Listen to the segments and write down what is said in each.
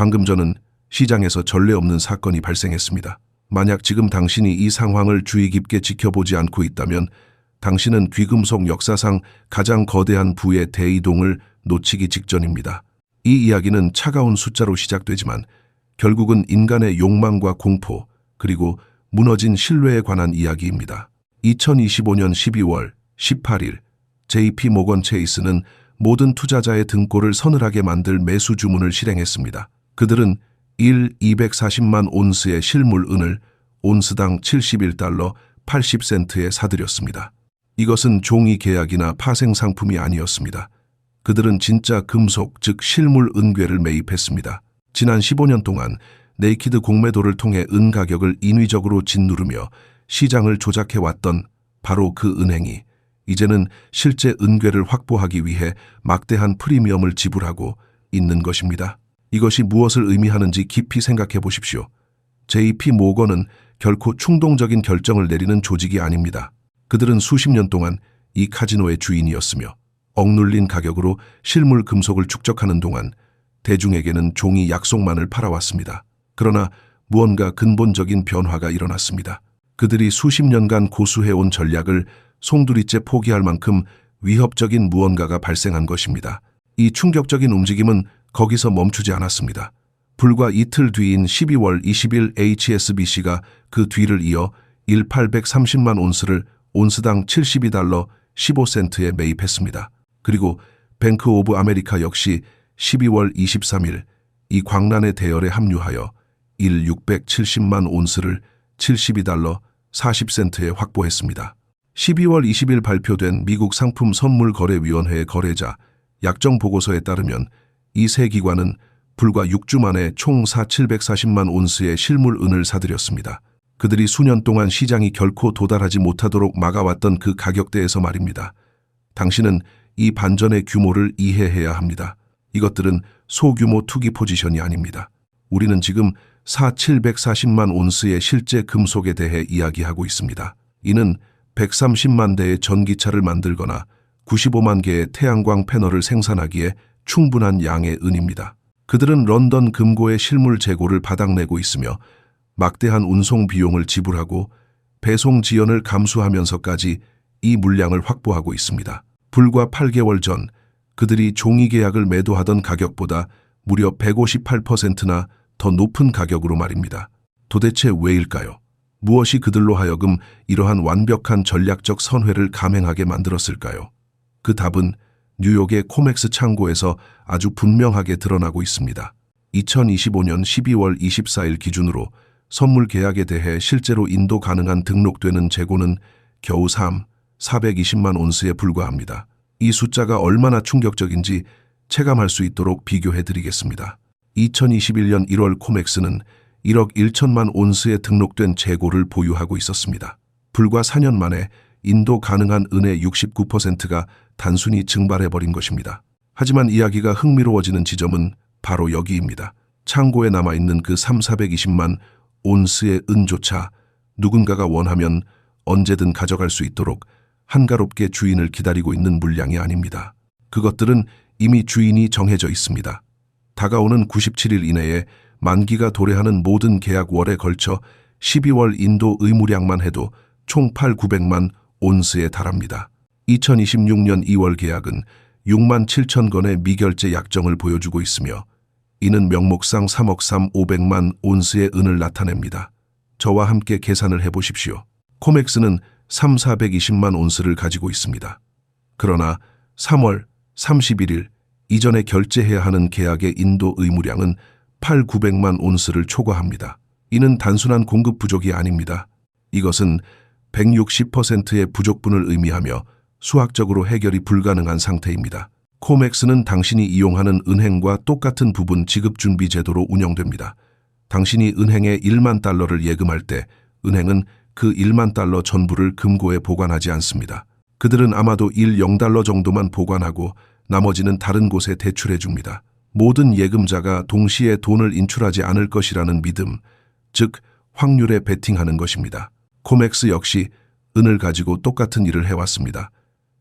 방금 전은 시장에서 전례 없는 사건이 발생했습니다. 만약 지금 당신이 이 상황을 주의 깊게 지켜보지 않고 있다면 당신은 귀금속 역사상 가장 거대한 부의 대이동을 놓치기 직전입니다. 이 이야기는 차가운 숫자로 시작되지만 결국은 인간의 욕망과 공포, 그리고 무너진 신뢰에 관한 이야기입니다. 2025년 12월 18일 JP 모건 체이스는 모든 투자자의 등골을 서늘하게 만들 매수 주문을 실행했습니다. 그들은 240만 온스의 실물 은을 온스당 71달러 80센트에 사들였습니다. 이것은 종이 계약이나 파생 상품이 아니었습니다. 그들은 진짜 금속, 즉 실물 은괴를 매입했습니다. 지난 15년 동안 네이키드 공매도를 통해 은 가격을 인위적으로 짓누르며 시장을 조작해왔던 바로 그 은행이 이제는 실제 은괴를 확보하기 위해 막대한 프리미엄을 지불하고 있는 것입니다. 이것이 무엇을 의미하는지 깊이 생각해 보십시오. JP 모건은 결코 충동적인 결정을 내리는 조직이 아닙니다. 그들은 수십 년 동안 이 카지노의 주인이었으며 억눌린 가격으로 실물 금속을 축적하는 동안 대중에게는 종이 약속만을 팔아왔습니다. 그러나 무언가 근본적인 변화가 일어났습니다. 그들이 수십 년간 고수해온 전략을 송두리째 포기할 만큼 위협적인 무언가가 발생한 것입니다. 이 충격적인 움직임은 거기서 멈추지 않았습니다. 불과 이틀 뒤인 12월 20일 HSBC가 그 뒤를 이어 1830만 온스를 온스당 72달러 15센트에 매입했습니다. 그리고 뱅크 오브 아메리카 역시 12월 23일 이 광란의 대열에 합류하여 670만 온스를 72달러 40센트에 확보했습니다. 12월 20일 발표된 미국 상품선물거래위원회의 거래자 약정 보고서에 따르면 이 세 기관은 불과 6주 만에 총 740만 온스의 실물 은을 사들였습니다. 그들이 수년 동안 시장이 결코 도달하지 못하도록 막아왔던 그 가격대에서 말입니다. 당신은 이 반전의 규모를 이해해야 합니다. 이것들은 소규모 투기 포지션이 아닙니다. 우리는 지금 740만 온스의 실제 금속에 대해 이야기하고 있습니다. 이는 130만 대의 전기차를 만들거나 95만 개의 태양광 패널을 생산하기에 충분한 양의 은입니다. 그들은 런던 금고의 실물 재고를 바닥내고 있으며 막대한 운송 비용을 지불하고 배송 지연을 감수하면서까지 이 물량을 확보하고 있습니다. 불과 8개월 전 그들이 종이 계약을 매도하던 가격보다 무려 158%나 더 높은 가격으로 말입니다. 도대체 왜일까요? 무엇이 그들로 하여금 이러한 완벽한 전략적 선회를 감행하게 만들었을까요? 그 답은 뉴욕의 코맥스 창고에서 아주 분명하게 드러나고 있습니다. 2025년 12월 24일 기준으로 선물 계약에 대해 실제로 인도 가능한 등록되는 재고는 겨우 420만 온스에 불과합니다. 이 숫자가 얼마나 충격적인지 체감할 수 있도록 비교해드리겠습니다. 2021년 1월 코맥스는 1억 1천만 온스에 등록된 재고를 보유하고 있었습니다. 불과 4년 만에 인도 가능한 은의 69%가 단순히 증발해버린 것입니다. 하지만 이야기가 흥미로워지는 지점은 바로 여기입니다. 창고에 남아있는 그 420만 온스의 은조차 누군가가 원하면 언제든 가져갈 수 있도록 한가롭게 주인을 기다리고 있는 물량이 아닙니다. 그것들은 이미 주인이 정해져 있습니다. 다가오는 97일 이내에 만기가 도래하는 모든 계약월에 걸쳐 12월 인도 의무량만 해도 총 8,900만 온스에 달합니다. 2026년 2월 계약은 6만 7천 건의 미결제 약정을 보여주고 있으며 이는 명목상 3억 3,500만 온스의 은을 나타냅니다. 저와 함께 계산을 해보십시오. 코맥스는 420만 온스를 가지고 있습니다. 그러나 3월 31일 이전에 결제해야 하는 계약의 인도 의무량은 8,900만 온스를 초과합니다. 이는 단순한 공급 부족이 아닙니다. 이것은 160%의 부족분을 의미하며 수학적으로 해결이 불가능한 상태입니다. 코맥스는 당신이 이용하는 은행과 똑같은 부분 지급 준비 제도로 운영됩니다. 당신이 은행에 1만 달러를 예금할 때 은행은 그 1만 달러 전부를 금고에 보관하지 않습니다. 그들은 아마도 0달러 정도만 보관하고 나머지는 다른 곳에 대출해 줍니다. 모든 예금자가 동시에 돈을 인출하지 않을 것이라는 믿음, 즉 확률에 베팅하는 것입니다. 코맥스 역시 은을 가지고 똑같은 일을 해왔습니다.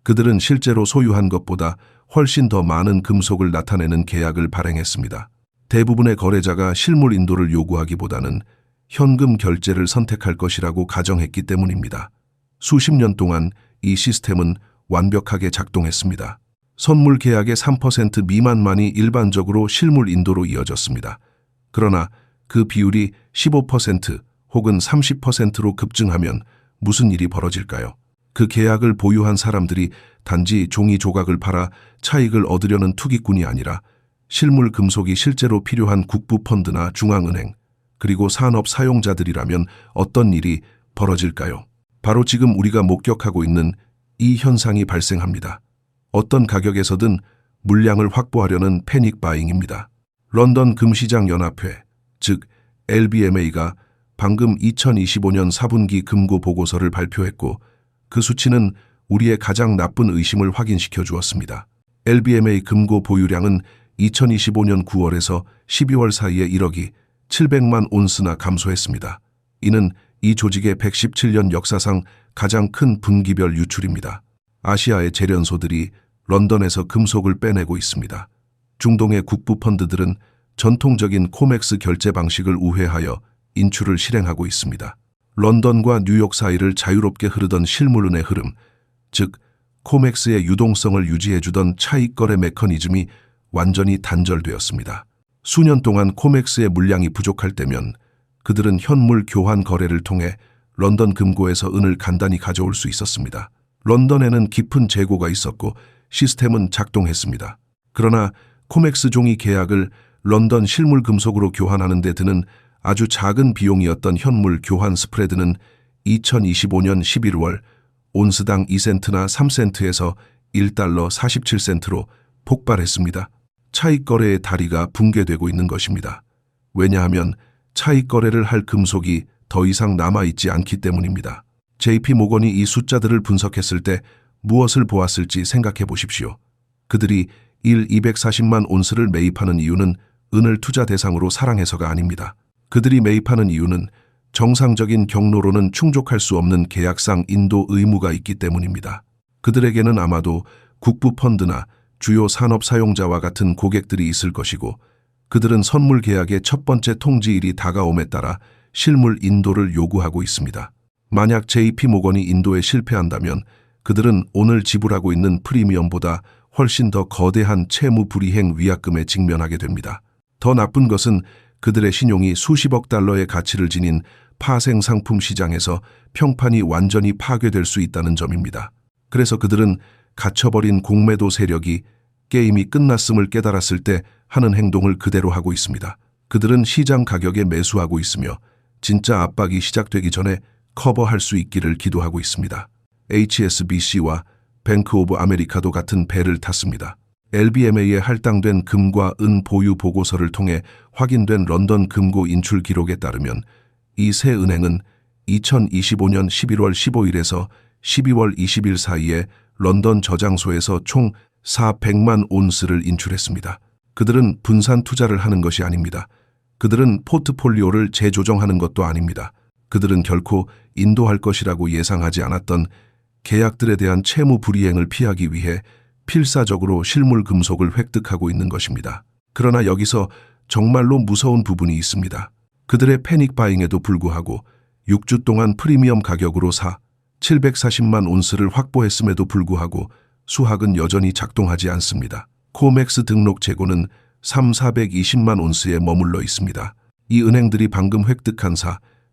그들은 실제로 소유한 것보다 훨씬 더 많은 금속을 나타내는 계약을 발행했습니다. 대부분의 거래자가 실물 인도를 요구하기보다는 현금 결제를 선택할 것이라고 가정했기 때문입니다. 수십 년 동안 이 시스템은 완벽하게 작동했습니다. 선물 계약의 3% 미만만이 일반적으로 실물 인도로 이어졌습니다. 그러나 그 비율이 15% 혹은 30%로 급증하면 무슨 일이 벌어질까요? 그 계약을 보유한 사람들이 단지 종이 조각을 팔아 차익을 얻으려는 투기꾼이 아니라 실물 금속이 실제로 필요한 국부펀드나 중앙은행, 그리고 산업 사용자들이라면 어떤 일이 벌어질까요? 바로 지금 우리가 목격하고 있는 이 현상이 발생합니다. 어떤 가격에서든 물량을 확보하려는 패닉 바잉입니다. 런던 금시장 연합회, 즉 LBMA가 방금 2025년 4분기 금고 보고서를 발표했고 그 수치는 우리의 가장 나쁜 의심을 확인시켜 주었습니다. LBMA 금고 보유량은 2025년 9월에서 12월 사이에 1억이 700만 온스나 감소했습니다. 이는 이 조직의 117년 역사상 가장 큰 분기별 유출입니다. 아시아의 재련소들이 런던에서 금속을 빼내고 있습니다. 중동의 국부펀드들은 전통적인 코맥스 결제 방식을 우회하여 인출을 실행하고 있습니다. 런던과 뉴욕 사이를 자유롭게 흐르던 실물은의 흐름, 즉 코맥스의 유동성을 유지해주던 차익거래 메커니즘이 완전히 단절되었습니다. 수년 동안 코맥스의 물량이 부족할 때면 그들은 현물 교환 거래를 통해 런던 금고에서 은을 간단히 가져올 수 있었습니다. 런던에는 깊은 재고가 있었고 시스템은 작동했습니다. 그러나 코맥스 종이 계약을 런던 실물 금속으로 교환하는 데 드는 아주 작은 비용이었던 현물 교환 스프레드는 2025년 11월 온스당 2센트나 3센트에서 1달러 47센트로 폭발했습니다. 차익 거래의 다리가 붕괴되고 있는 것입니다. 왜냐하면 차익 거래를 할 금속이 더 이상 남아있지 않기 때문입니다. JP 모건이 이 숫자들을 분석했을 때 무엇을 보았을지 생각해 보십시오. 그들이 240만 온스를 매입하는 이유는 은을 투자 대상으로 사랑해서가 아닙니다. 그들이 매입하는 이유는 정상적인 경로로는 충족할 수 없는 계약상 인도 의무가 있기 때문입니다. 그들에게는 아마도 국부펀드나 주요 산업 사용자와 같은 고객들이 있을 것이고 그들은 선물 계약의 첫 번째 통지일이 다가옴에 따라 실물 인도를 요구하고 있습니다. 만약 JP 모건이 인도에 실패한다면 그들은 오늘 지불하고 있는 프리미엄보다 훨씬 더 거대한 채무 불이행 위약금에 직면하게 됩니다. 더 나쁜 것은 그들의 신용이 수십억 달러의 가치를 지닌 파생 상품 시장에서 평판이 완전히 파괴될 수 있다는 점입니다. 그래서 그들은 갇혀버린 공매도 세력이 게임이 끝났음을 깨달았을 때 하는 행동을 그대로 하고 있습니다. 그들은 시장 가격에 매수하고 있으며 진짜 압박이 시작되기 전에 커버할 수 있기를 기도하고 있습니다. HSBC와 뱅크 오브 아메리카도 같은 배를 탔습니다. LBMA에 할당된 금과 은 보유 보고서를 통해 확인된 런던 금고 인출 기록에 따르면 이 세 은행은 2025년 11월 15일에서 12월 20일 사이에 런던 저장소에서 총 400만 온스를 인출했습니다. 그들은 분산 투자를 하는 것이 아닙니다. 그들은 포트폴리오를 재조정하는 것도 아닙니다. 그들은 결코 인도할 것이라고 예상하지 않았던 계약들에 대한 채무 불이행을 피하기 위해 필사적으로 실물 금속을 획득하고 있는 것입니다. 그러나 여기서 정말로 무서운 부분이 있습니다. 그들의 패닉 바잉에도 불구하고 6주 동안 프리미엄 가격으로 740만 온스를 확보했음에도 불구하고 수학은 여전히 작동하지 않습니다. 코맥스 등록 재고는 420만 온스에 머물러 있습니다. 이 은행들이 방금 획득한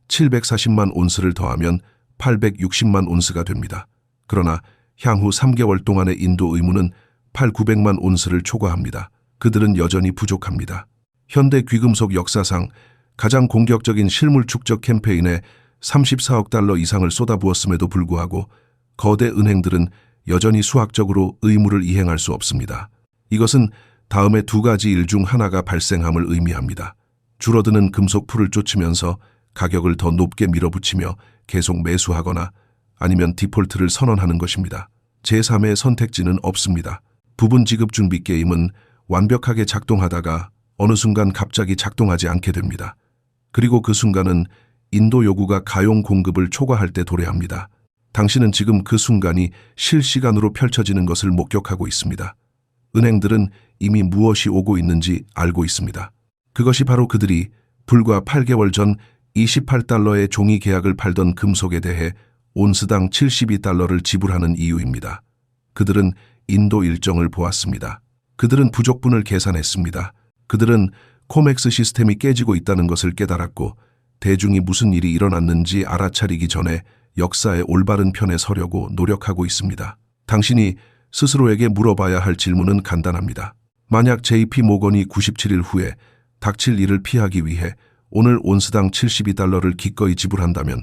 740만 온스를 더하면 860만 온스가 됩니다. 그러나 향후 3개월 동안의 인도 의무는 900만 온스를 초과합니다. 그들은 여전히 부족합니다. 현대 귀금속 역사상 가장 공격적인 실물 축적 캠페인에 34억 달러 이상을 쏟아부었음에도 불구하고 거대 은행들은 여전히 수학적으로 의무를 이행할 수 없습니다. 이것은 다음의 두 가지 일 중 하나가 발생함을 의미합니다. 줄어드는 금속 풀을 쫓으면서 가격을 더 높게 밀어붙이며 계속 매수하거나 아니면 디폴트를 선언하는 것입니다. 제3의 선택지는 없습니다. 부분 지급 준비 게임은 완벽하게 작동하다가 어느 순간 갑자기 작동하지 않게 됩니다. 그리고 그 순간은 인도 요구가 가용 공급을 초과할 때 도래합니다. 당신은 지금 그 순간이 실시간으로 펼쳐지는 것을 목격하고 있습니다. 은행들은 이미 무엇이 오고 있는지 알고 있습니다. 그것이 바로 그들이 불과 8개월 전 28달러의 종이 계약을 팔던 금속에 대해 온스당 72달러를 지불하는 이유입니다. 그들은 인도 일정을 보았습니다. 그들은 부족분을 계산했습니다. 그들은 코맥스 시스템이 깨지고 있다는 것을 깨달았고 대중이 무슨 일이 일어났는지 알아차리기 전에 역사의 올바른 편에 서려고 노력하고 있습니다. 당신이 스스로에게 물어봐야 할 질문은 간단합니다. 만약 JP 모건이 97일 후에 닥칠 일을 피하기 위해 오늘 온스당 72달러를 기꺼이 지불한다면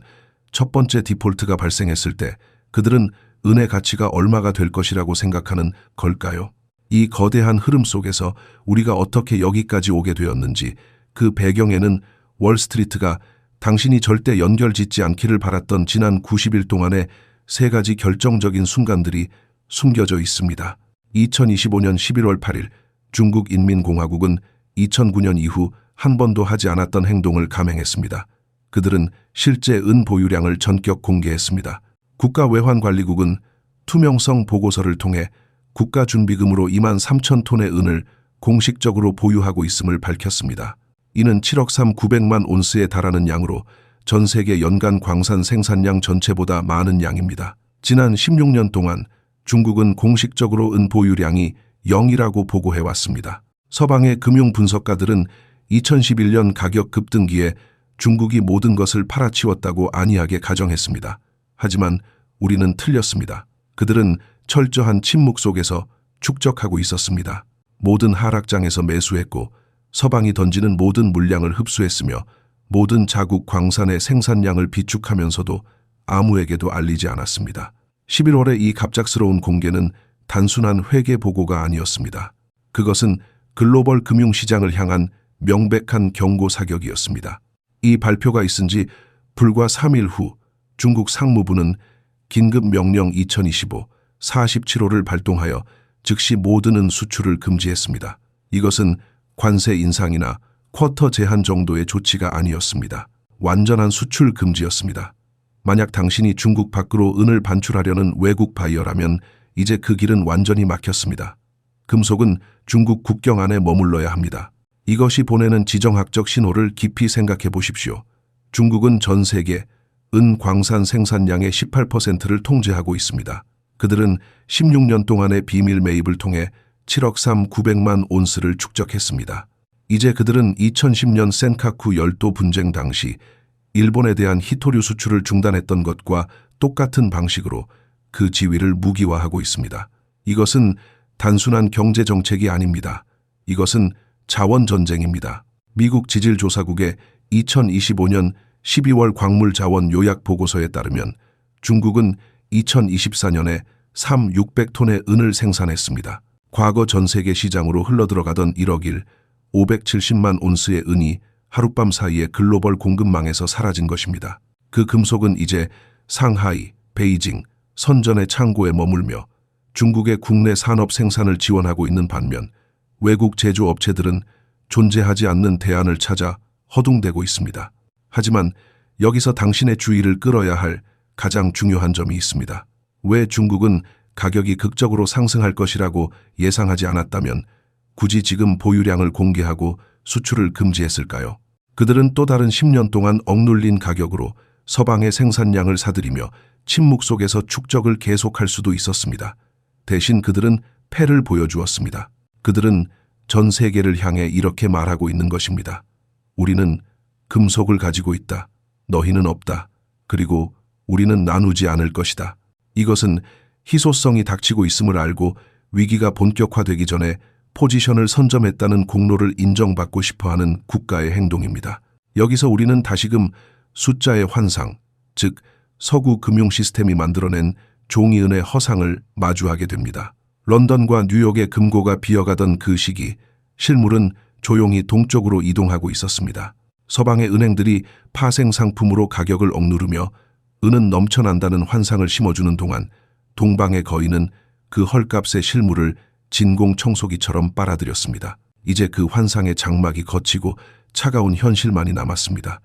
첫 번째 디폴트가 발생했을 때 그들은 은의 가치가 얼마가 될 것이라고 생각하는 걸까요? 이 거대한 흐름 속에서 우리가 어떻게 여기까지 오게 되었는지, 그 배경에는 월스트리트가 당신이 절대 연결짓지 않기를 바랐던 지난 90일 동안의 세 가지 결정적인 순간들이 숨겨져 있습니다. 2025년 11월 8일 중국 인민공화국은 2009년 이후 한 번도 하지 않았던 행동을 감행했습니다. 그들은 실제 은 보유량을 전격 공개했습니다. 국가외환관리국은 투명성 보고서를 통해 국가준비금으로 23,000톤의 은을 공식적으로 보유하고 있음을 밝혔습니다. 이는 7억 3,900만 온스에 달하는 양으로 전 세계 연간 광산 생산량 전체보다 많은 양입니다. 지난 16년 동안 중국은 공식적으로 은 보유량이 0이라고 보고해왔습니다. 서방의 금융 분석가들은 2011년 가격 급등기에 중국이 모든 것을 팔아치웠다고 안이하게 가정했습니다. 하지만 우리는 틀렸습니다. 그들은 철저한 침묵 속에서 축적하고 있었습니다. 모든 하락장에서 매수했고 서방이 던지는 모든 물량을 흡수했으며 모든 자국 광산의 생산량을 비축하면서도 아무에게도 알리지 않았습니다. 11월의 이 갑작스러운 공개는 단순한 회계 보고가 아니었습니다. 그것은 글로벌 금융시장을 향한 명백한 경고 사격이었습니다. 이 발표가 있은 지 불과 3일 후 중국 상무부는 긴급 명령 2025-47호를 발동하여 즉시 모든 은 수출을 금지했습니다. 이것은 관세 인상이나 쿼터 제한 정도의 조치가 아니었습니다. 완전한 수출 금지였습니다. 만약 당신이 중국 밖으로 은을 반출하려는 외국 바이어라면 이제 그 길은 완전히 막혔습니다. 금속은 중국 국경 안에 머물러야 합니다. 이것이 보내는 지정학적 신호를 깊이 생각해 보십시오. 중국은 전 세계 은 광산 생산량의 18%를 통제하고 있습니다. 그들은 16년 동안의 비밀 매입을 통해 7억 3,900만 온스를 축적했습니다. 이제 그들은 2010년 센카쿠 열도 분쟁 당시 일본에 대한 히토류 수출을 중단했던 것과 똑같은 방식으로 그 지위를 무기화하고 있습니다. 이것은 단순한 경제 정책이 아닙니다. 이것은 자원 전쟁입니다. 미국 지질조사국의 2025년 12월 광물 자원 요약 보고서에 따르면 중국은 2024년에 3,600톤의 은을 생산했습니다. 과거 전 세계 시장으로 흘러들어가던 1억 570만 온스의 은이 하룻밤 사이에 글로벌 공급망에서 사라진 것입니다. 그 금속은 이제 상하이, 베이징, 선전의 창고에 머물며 중국의 국내 산업 생산을 지원하고 있는 반면 외국 제조업체들은 존재하지 않는 대안을 찾아 허둥대고 있습니다. 하지만 여기서 당신의 주의를 끌어야 할 가장 중요한 점이 있습니다. 왜 중국은 가격이 극적으로 상승할 것이라고 예상하지 않았다면 굳이 지금 보유량을 공개하고 수출을 금지했을까요? 그들은 또 다른 10년 동안 억눌린 가격으로 서방의 생산량을 사들이며 침묵 속에서 축적을 계속할 수도 있었습니다. 대신 그들은 패를 보여주었습니다. 그들은 전 세계를 향해 이렇게 말하고 있는 것입니다. 우리는 금속을 가지고 있다. 너희는 없다. 그리고 우리는 나누지 않을 것이다. 이것은 희소성이 닥치고 있음을 알고 위기가 본격화되기 전에 포지션을 선점했다는 공로를 인정받고 싶어하는 국가의 행동입니다. 여기서 우리는 다시금 숫자의 환상, 즉 서구 금융 시스템이 만들어낸 종이은의 허상을 마주하게 됩니다. 런던과 뉴욕의 금고가 비어가던 그 시기, 실물은 조용히 동쪽으로 이동하고 있었습니다. 서방의 은행들이 파생 상품으로 가격을 억누르며 은은 넘쳐난다는 환상을 심어주는 동안 동방의 거인은 그 헐값의 실물을 진공 청소기처럼 빨아들였습니다. 이제 그 환상의 장막이 걷히고 차가운 현실만이 남았습니다.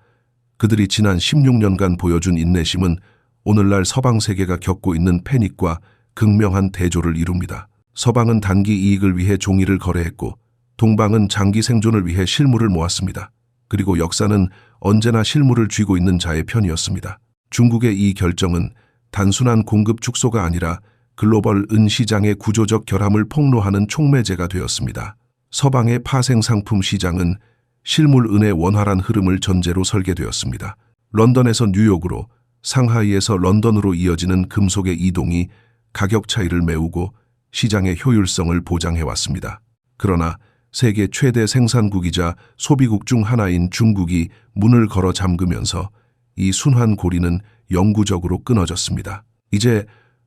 그들이 지난 16년간 보여준 인내심은 오늘날 서방 세계가 겪고 있는 패닉과 극명한 대조를 이룹니다. 서방은 단기 이익을 위해 종이를 거래했고 동방은 장기 생존을 위해 실물을 모았습니다. 그리고 역사는 언제나 실물을 쥐고 있는 자의 편이었습니다. 중국의 이 결정은 단순한 공급 축소가 아니라 글로벌 은 시장의 구조적 결함을 폭로하는 촉매제가 되었습니다. 서방의 파생 상품 시장은 실물 은의 원활한 흐름을 전제로 설계되었습니다. 런던에서 뉴욕으로, 상하이에서 런던으로 이어지는 금속의 이동이 가격 차이를 메우고 시장의 효율성을 보장해왔습니다. 그러나 세계 최대 생산국이자 소비국 중 하나인 중국이 문을 걸어 잠그면서 이 순환 고리는 영구적으로 끊어졌습니다. 이제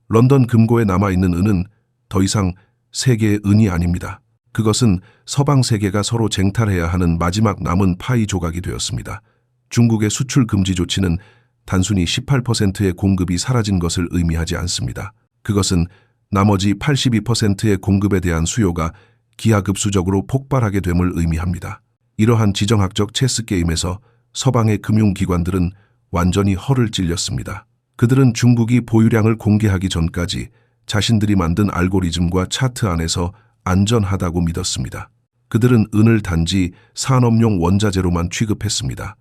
런던 금고에 남아있는 은은 더 이상 세계의 은이 아닙니다. 그것은 서방 세계가 서로 쟁탈해야 하는 마지막 남은 파이 조각이 되었습니다. 중국의 수출 금지 조치는 단순히 18%의 공급이 사라진 것을 의미하지 않습니다. 그것은 나머지 82%의 공급에 대한 수요가 기하급수적으로 폭발하게 됨을 의미합니다. 이러한 지정학적 체스 게임에서 서방의 금융기관들은 완전히 허를 찔렸습니다. 그들은 중국이 보유량을 공개하기 전까지 자신들이 만든 알고리즘과 차트 안에서 안전하다고 믿었습니다. 그들은 은을 단지 산업용 원자재로만 취급했습니다.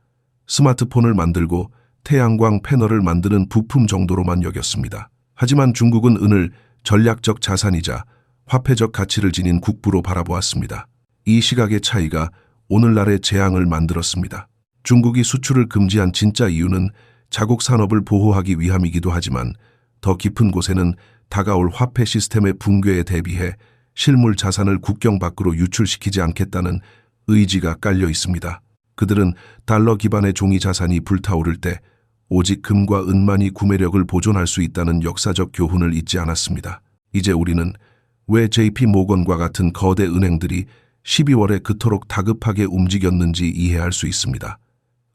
스마트폰을 만들고 태양광 패널을 만드는 부품 정도로만 여겼습니다. 하지만 중국은 은을 전략적 자산이자 화폐적 가치를 지닌 국부로 바라보았습니다. 이 시각의 차이가 오늘날의 재앙을 만들었습니다. 중국이 수출을 금지한 진짜 이유는 자국 산업을 보호하기 위함이기도 하지만 더 깊은 곳에는 다가올 화폐 시스템의 붕괴에 대비해 실물 자산을 국경 밖으로 유출시키지 않겠다는 의지가 깔려 있습니다. 그들은 달러 기반의 종이 자산이 불타오를 때 오직 금과 은만이 구매력을 보존할 수 있다는 역사적 교훈을 잊지 않았습니다. 이제 우리는 왜 JP 모건과 같은 거대 은행들이 12월에 그토록 다급하게 움직였는지 이해할 수 있습니다.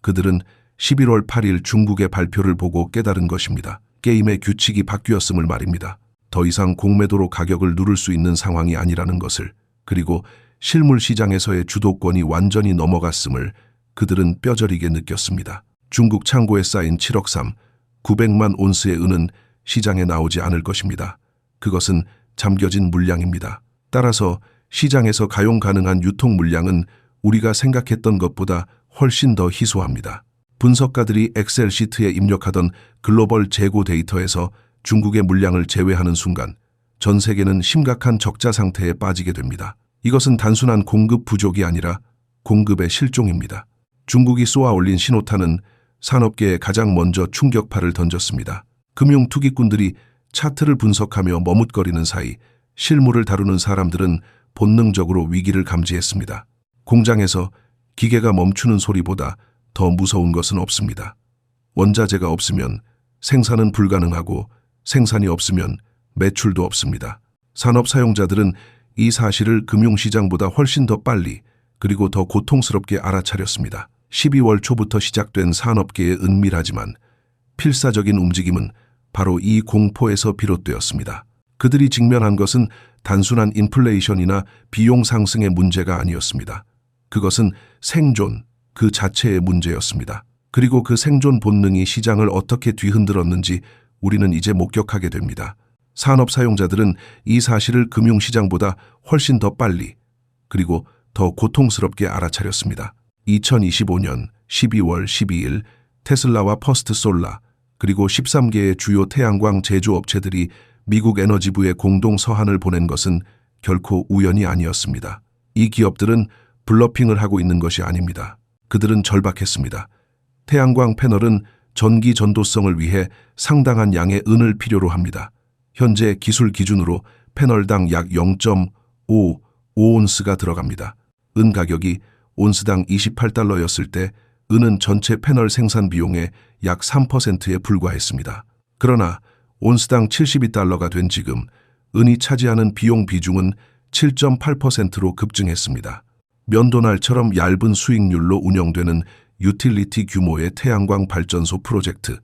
그들은 11월 8일 중국의 발표를 보고 깨달은 것입니다. 게임의 규칙이 바뀌었음을 말입니다. 더 이상 공매도로 가격을 누를 수 있는 상황이 아니라는 것을, 그리고 실물 시장에서의 주도권이 완전히 넘어갔음을 그들은 뼈저리게 느꼈습니다. 중국 창고에 쌓인 7억 900만 온스의 은은 시장에 나오지 않을 것입니다. 그것은 잠겨진 물량입니다. 따라서 시장에서 가용 가능한 유통 물량은 우리가 생각했던 것보다 훨씬 더 희소합니다. 분석가들이 엑셀 시트에 입력하던 글로벌 재고 데이터에서 중국의 물량을 제외하는 순간 전 세계는 심각한 적자 상태에 빠지게 됩니다. 이것은 단순한 공급 부족이 아니라 공급의 실종입니다. 중국이 쏘아올린 신호탄은 산업계에 가장 먼저 충격파를 던졌습니다. 금융 투기꾼들이 차트를 분석하며 머뭇거리는 사이 실물을 다루는 사람들은 본능적으로 위기를 감지했습니다. 공장에서 기계가 멈추는 소리보다 더 무서운 것은 없습니다. 원자재가 없으면 생산은 불가능하고 생산이 없으면 매출도 없습니다. 산업 사용자들은 이 사실을 금융시장보다 훨씬 더 빨리 그리고 더 고통스럽게 알아차렸습니다. 12월 초부터 시작된 산업계의 은밀하지만 필사적인 움직임은 바로 이 공포에서 비롯되었습니다. 그들이 직면한 것은 단순한 인플레이션이나 비용 상승의 문제가 아니었습니다. 그것은 생존 그 자체의 문제였습니다. 그리고 그 생존 본능이 시장을 어떻게 뒤흔들었는지 우리는 이제 목격하게 됩니다. 산업 사용자들은 이 사실을 금융시장보다 훨씬 더 빨리 그리고 더 고통스럽게 알아차렸습니다. 2025년 12월 12일 테슬라와 퍼스트 솔라 그리고 13개의 주요 태양광 제조업체들이 미국 에너지부에 공동 서한을 보낸 것은 결코 우연이 아니었습니다. 이 기업들은 블러핑을 하고 있는 것이 아닙니다. 그들은 절박했습니다. 태양광 패널은 전기 전도성을 위해 상당한 양의 은을 필요로 합니다. 현재 기술 기준으로 패널당 약 0.55온스가 들어갑니다. 은 가격이 온스당 28달러였을 때 은은 전체 패널 생산 비용의 약 3%에 불과했습니다. 그러나 온스당 72달러가 된 지금 은이 차지하는 비용 비중은 7.8%로 급증했습니다. 면도날처럼 얇은 수익률로 운영되는 유틸리티 규모의 태양광 발전소 프로젝트,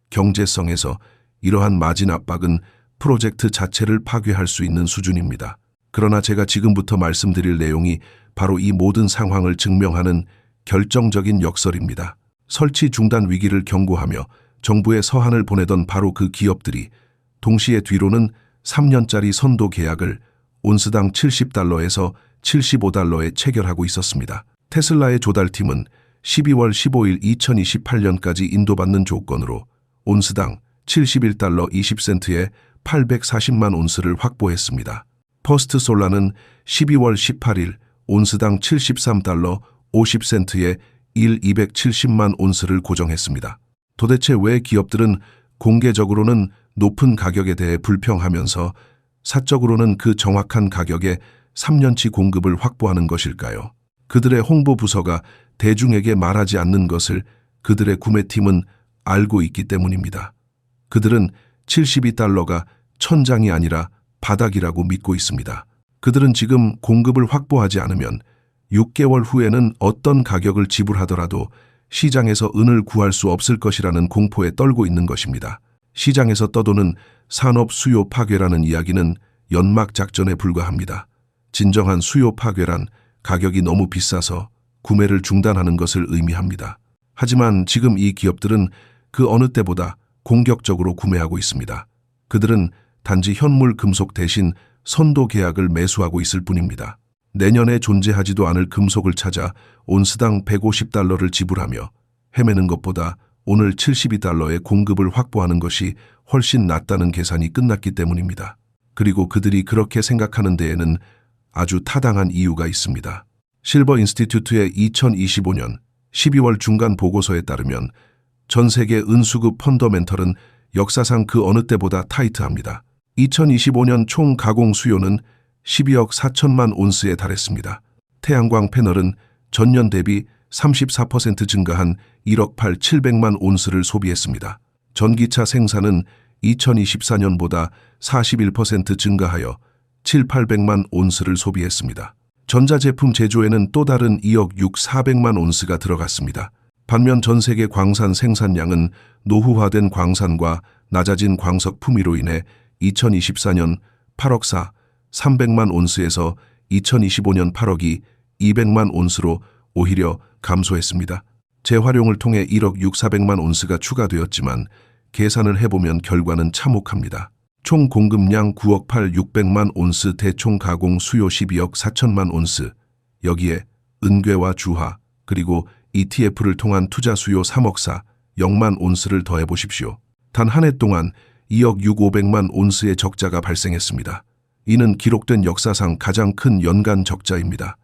경제성에서 이러한 마진 압박은 프로젝트 자체를 파괴할 수 있는 수준입니다. 그러나 제가 지금부터 말씀드릴 내용이 바로 이 모든 상황을 증명하는 결정적인 역설입니다. 설치 중단 위기를 경고하며 정부에 서한을 보내던 바로 그 기업들이 동시에 뒤로는 3년짜리 선도 계약을 온스당 70달러에서 $75에 체결하고 있었습니다. 테슬라의 조달팀은 12월 15일 2028년까지 인도받는 조건으로 온스당 $71 20센트에 840만 온스를 확보했습니다. 퍼스트 솔라는 12월 18일 온스당 $73 50센트에 270만 온스를 고정했습니다. 도대체 왜 기업들은 공개적으로는 높은 가격에 대해 불평하면서 사적으로는 그 정확한 가격에 3년치 공급을 확보하는 것일까요? 그들의 홍보 부서가 대중에게 말하지 않는 것을 그들의 구매팀은 알고 있기 때문입니다. 그들은 $72가 천장이 아니라 바닥이라고 믿고 있습니다. 그들은 지금 공급을 확보하지 않으면 6개월 후에는 어떤 가격을 지불하더라도 시장에서 은을 구할 수 없을 것이라는 공포에 떨고 있는 것입니다. 시장에서 떠도는 산업 수요 파괴라는 이야기는 연막 작전에 불과합니다. 진정한 수요 파괴란 가격이 너무 비싸서 구매를 중단하는 것을 의미합니다. 하지만 지금 이 기업들은 그 어느 때보다 공격적으로 구매하고 있습니다. 그들은 단지 현물 금속 대신 선도 계약을 매수하고 있을 뿐입니다. 내년에 존재하지도 않을 금속을 찾아 온스당 $150를 지불하며 헤매는 것보다 오늘 $72의 공급을 확보하는 것이 훨씬 낫다는 계산이 끝났기 때문입니다. 그리고 그들이 그렇게 생각하는 데에는 아주 타당한 이유가 있습니다. 실버 인스티튜트의 2025년 12월 중간 보고서에 따르면 전 세계 은수급 펀더멘털은 역사상 그 어느 때보다 타이트합니다. 2025년 총 가공 수요는 12억 4천만 온스에 달했습니다. 태양광 패널은 전년 대비 34% 증가한 1억 8,700만 온스를 소비했습니다. 전기차 생산은 2024년보다 41% 증가하여 7,800만 온스를 소비했습니다. 전자제품 제조에는 또 다른 2억 6,400만 온스가 들어갔습니다. 반면 전 세계 광산 생산량은 노후화된 광산과 낮아진 광석 품위로 인해 2024년 8억 300만 온스에서 2025년 8억이 200만 온스로 오히려 감소했습니다. 재활용을 통해 1억 6,400만 온스가 추가되었지만 계산을 해보면 결과는 참혹합니다. 총 공급량 9억 8,600만 온스, 대총 가공 수요 12억 4천만 온스, 여기에 은괴와 주화 그리고 ETF를 통한 투자 수요 3억 0만 온스를 더해보십시오. 단 한 해 동안 2억 6,500만 온스의 적자가 발생했습니다. 이는 기록된 역사상 가장 큰 연간 적자입니다.